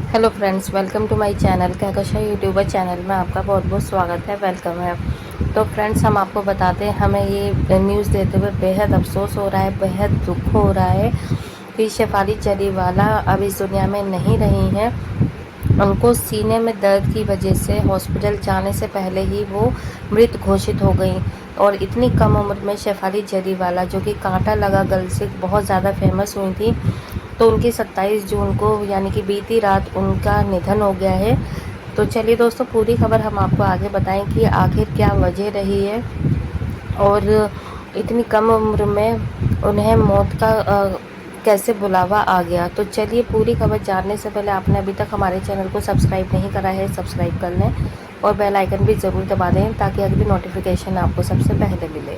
Hello friends, welcome to my channel Kahkasha YouTuber channel में आपका बहुत बहुत स्वागत है, वेलकम है। तो फ्रेंड्स, हम आपको बताते हैं, हमें ये न्यूज़ देते हुए बेहद अफसोस हो रहा है, बेहद दुख हो रहा है कि शेफाली जरीवाला अब इस दुनिया में नहीं रही हैं। उनको सीने में दर्द की वजह से हॉस्पिटल जाने से पहले ही वो मृत घोषित हो गई। और इतनी कम उम्र में शेफाली जरीवाला, जो कि कांटा लगा गर्ल से बहुत ज़्यादा फेमस हुई थी, तो उनकी 27 जून को यानी कि बीती रात उनका निधन हो गया है। तो चलिए दोस्तों, पूरी खबर हम आपको आगे बताएं कि आखिर क्या वजह रही है और इतनी कम उम्र में उन्हें मौत का कैसे बुलावा आ गया। तो चलिए, पूरी खबर जानने से पहले आपने अभी तक हमारे चैनल को सब्सक्राइब नहीं करा है, सब्सक्राइब कर लें और बेल आइकन भी ज़रूर दबा दें ताकि अगली नोटिफिकेशन आपको सबसे पहले मिले।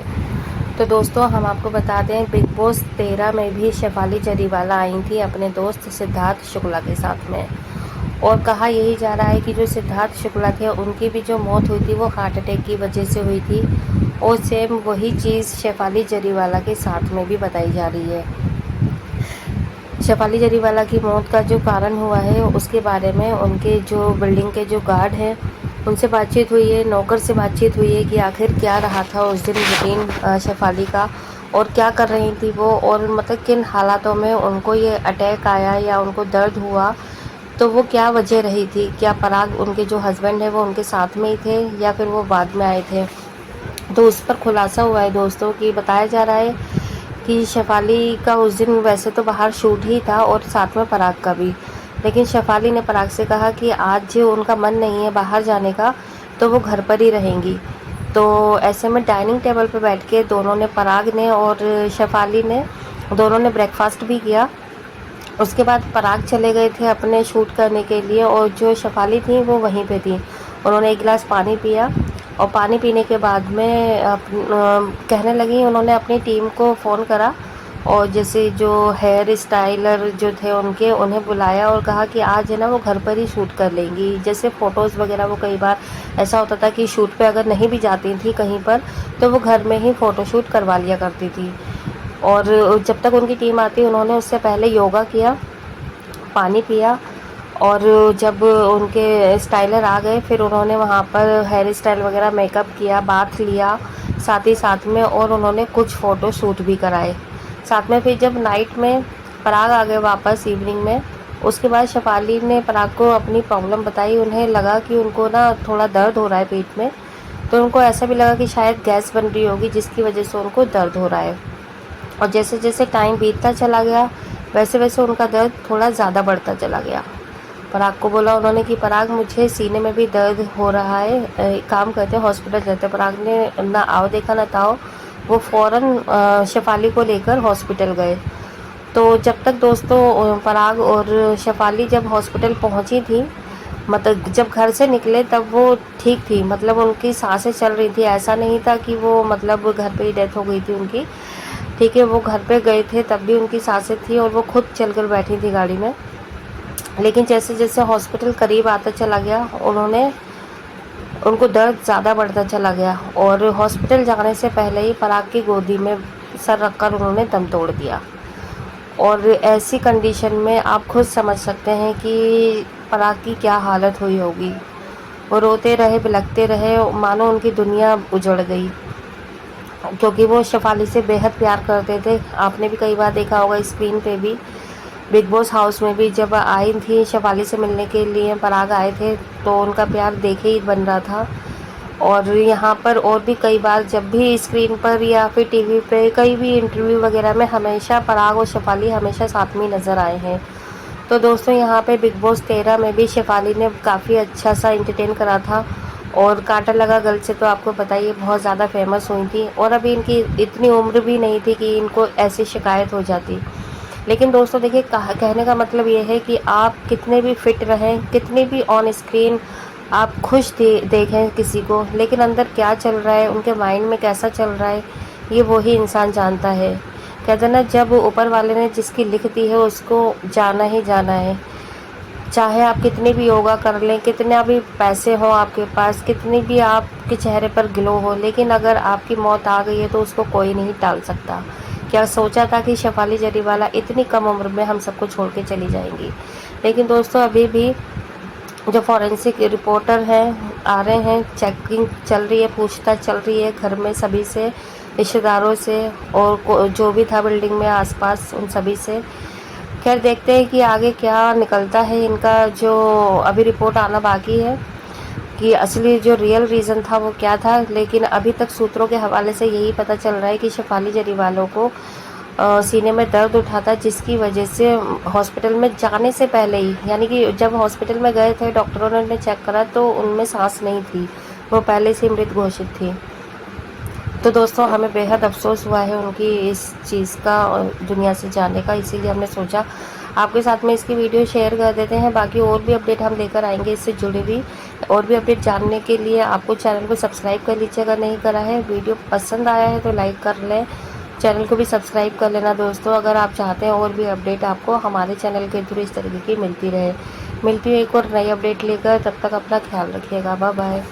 तो दोस्तों, हम आपको बता दें, बिग बॉस 13 में भी शेफाली जरीवाला आई थी अपने दोस्त सिद्धार्थ शुक्ला के साथ में। और कहा यही जा रहा है कि जो सिद्धार्थ शुक्ला थे, उनकी भी जो मौत हुई थी वो हार्ट अटैक की वजह से हुई थी। और सेम वही चीज़ शेफाली जरीवाला के साथ में भी बताई जा रही है। शेफाली जरीवाला की मौत का जो कारण हुआ है उसके बारे में उनके जो बिल्डिंग के जो गार्ड हैं उनसे बातचीत हुई है, नौकर से बातचीत हुई है कि आखिर क्या रहा था उस दिन रूटीन शेफाली का और क्या कर रही थी वो, और मतलब किन हालातों में उनको ये अटैक आया या उनको दर्द हुआ, तो वो क्या वजह रही थी। क्या पराग, उनके जो हस्बैंड है, वो उनके साथ में ही थे या फिर वो बाद में आए थे। तो उस पर खुलासा हुआ है दोस्तों कि बताया जा रहा है कि शेफाली का उस दिन वैसे तो बाहर शूट ही था और साथ में पराग का भी, लेकिन शेफाली ने पराग से कहा कि आज उनका मन नहीं है बाहर जाने का, तो वो घर पर ही रहेंगी। तो ऐसे में डाइनिंग टेबल पर बैठ के दोनों ने, पराग ने और शेफाली ने, दोनों ने ब्रेकफास्ट भी किया। उसके बाद पराग चले गए थे अपने शूट करने के लिए और जो शेफाली थी वो वहीं पे थी। उन्होंने एक गिलास पानी पिया और पानी पीने के बाद में कहने लगी, उन्होंने अपनी टीम को फ़ोन करा और जैसे जो हेयर स्टाइलर जो थे उनके, उन्हें बुलाया और कहा कि आज है ना वो घर पर ही शूट कर लेंगी। जैसे फ़ोटोज़ वगैरह, वो कई बार ऐसा होता था कि शूट पे अगर नहीं भी जाती थी कहीं पर तो वो घर में ही फ़ोटोशूट करवा लिया करती थी। और जब तक उनकी टीम आती, उन्होंने उससे पहले योगा किया, पानी पिया, और जब उनके स्टाइलर आ गए फिर उन्होंने वहाँ पर हेयर स्टाइल वगैरह मेकअप किया, बाथ लिया साथ ही साथ में, और उन्होंने कुछ फ़ोटो शूट भी कराए साथ में। फिर जब नाइट में पराग आ गए वापस इवनिंग में, उसके बाद शेफाली ने पराग को अपनी प्रॉब्लम बताई। उन्हें लगा कि उनको ना थोड़ा दर्द हो रहा है पेट में, तो उनको ऐसा भी लगा कि शायद गैस बन रही होगी जिसकी वजह से उनको दर्द हो रहा है। और जैसे जैसे टाइम बीतता चला गया वैसे वैसे उनका दर्द थोड़ा ज़्यादा बढ़ता चला गया। पराग को बोला उन्होंने कि पराग, मुझे सीने में भी दर्द हो रहा है, एक काम करते हैं हॉस्पिटल चलते। पराग ने ना आओ देखा ना ताओ, वो फ़ौरन शेफाली को लेकर हॉस्पिटल गए। तो जब तक दोस्तों पराग और शेफाली जब हॉस्पिटल पहुंची थी, मतलब जब घर से निकले तब वो ठीक थी, मतलब उनकी सांसें चल रही थी। ऐसा नहीं था कि वो मतलब घर पे ही डेथ हो गई थी उनकी, ठीक है, वो घर पे गए थे तब भी उनकी सांसें थी और वो खुद चलकर बैठी थी गाड़ी में। लेकिन जैसे जैसे हॉस्पिटल करीब आता चला गया, उनको दर्द ज़्यादा बढ़ता चला गया और हॉस्पिटल जाने से पहले ही पराग की गोदी में सर रखकर उन्होंने दम तोड़ दिया। और ऐसी कंडीशन में आप खुद समझ सकते हैं कि पराग की क्या हालत हुई होगी। वो रोते रहे, बिलखते रहे, मानो उनकी दुनिया उजड़ गई, क्योंकि वो शेफाली से बेहद प्यार करते थे। आपने भी कई बार देखा होगा स्क्रीन पे भी, बिग बॉस हाउस में भी जब आई थी शेफाली से मिलने के लिए, पराग आए थे, तो उनका प्यार देखे ही बन रहा था। और यहाँ पर और भी कई बार जब भी स्क्रीन पर या फिर टीवी पे कई भी इंटरव्यू वगैरह में हमेशा पराग और शेफाली हमेशा साथ में नज़र आए हैं। तो दोस्तों, यहाँ पे बिग बॉस 13 में भी शेफाली ने काफ़ी अच्छा सा एंटरटेन करा था। और कांटा लगा गर्ल से तो आपको पता ही है, बहुत ज़्यादा फेमस हुई थी और अभी इनकी इतनी उम्र भी नहीं थी कि इनको ऐसी शिकायत हो जाती। लेकिन दोस्तों देखिए, कहने का मतलब ये है कि आप कितने भी फिट रहें, कितनी भी ऑन स्क्रीन आप खुश देखें किसी को, लेकिन अंदर क्या चल रहा है, उनके माइंड में कैसा चल रहा है, ये वही इंसान जानता है। कहते ना, जब ऊपर वाले ने जिसकी लिख दी है उसको जाना ही जाना है। चाहे आप कितनी भी योगा कर लें, कितना भी पैसे हों आपके पास, कितनी भी आपके चेहरे पर ग्लो हो, लेकिन अगर आपकी मौत आ गई है तो उसको कोई नहीं टाल सकता। क्या सोचा था कि शेफाली जरीवाला इतनी कम उम्र में हम सबको छोड़ के चली जाएंगी। लेकिन दोस्तों अभी भी जो फॉरेंसिक रिपोर्टर हैं आ रहे हैं, चेकिंग चल रही है, पूछताछ चल रही है घर में सभी से, रिश्तेदारों से और जो भी था बिल्डिंग में आसपास उन सभी से। खैर देखते हैं कि आगे क्या निकलता है इनका, जो अभी रिपोर्ट आना बाकी है कि असली जो रियल रीज़न था वो क्या था। लेकिन अभी तक सूत्रों के हवाले से यही पता चल रहा है कि शेफाली जरीवालों को सीने में दर्द उठा था, जिसकी वजह से हॉस्पिटल में जाने से पहले ही, यानी कि जब हॉस्पिटल में गए थे डॉक्टरों ने चेक करा तो उनमें सांस नहीं थी, वो पहले से मृत घोषित थी। तो दोस्तों हमें बेहद अफसोस हुआ है उनकी इस चीज़ का दुनिया से जाने का, इसीलिए हमने सोचा आपके साथ में इसकी वीडियो शेयर कर देते हैं। बाकी और भी अपडेट हम लेकर आएंगे इससे जुड़ी हुई, और भी अपडेट जानने के लिए आपको चैनल को सब्सक्राइब कर लीजिए अगर नहीं करा है। वीडियो पसंद आया है तो लाइक कर लें, चैनल को भी सब्सक्राइब कर लेना दोस्तों, अगर आप चाहते हैं और भी अपडेट आपको हमारे चैनल के थ्रू इस तरीके की मिलती रहे। मिलती है एक और नई अपडेट लेकर, तब तक अपना ख्याल रखिएगा, बाय बाय।